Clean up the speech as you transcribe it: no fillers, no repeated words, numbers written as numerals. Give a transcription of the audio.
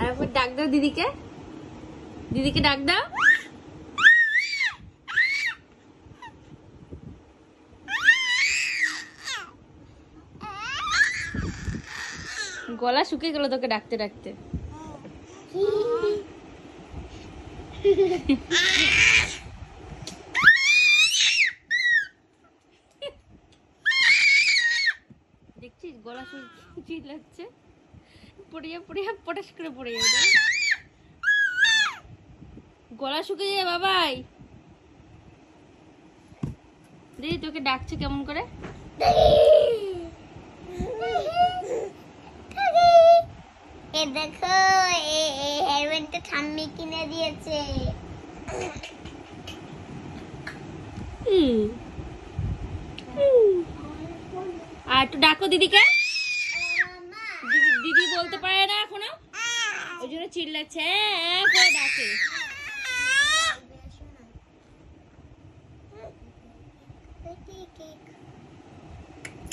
আর একবার ডাক দাও দিদিকে, দিদিকে ডাক দাও। গলা শুকিয়ে গেল তোকে ডাকতে ডাকতে। দেখছিস গলা শুকিয়ে লাগছে, পড়ে যা পটাশ করে পড়ে যাবে, গলা শুকিয়ে যায় বাবাই। দিদি তোকে ডাকছে কেমন করে। এ দেখো হেয়ারব্যান্ডটা ঠাম্মি কিনে দিয়েছে। আর একটু ডাকো দিদিকে। দিদি বলতে পারে না এখনো, ওই জন্য চিল্লাচ্ছে করে ডাকে।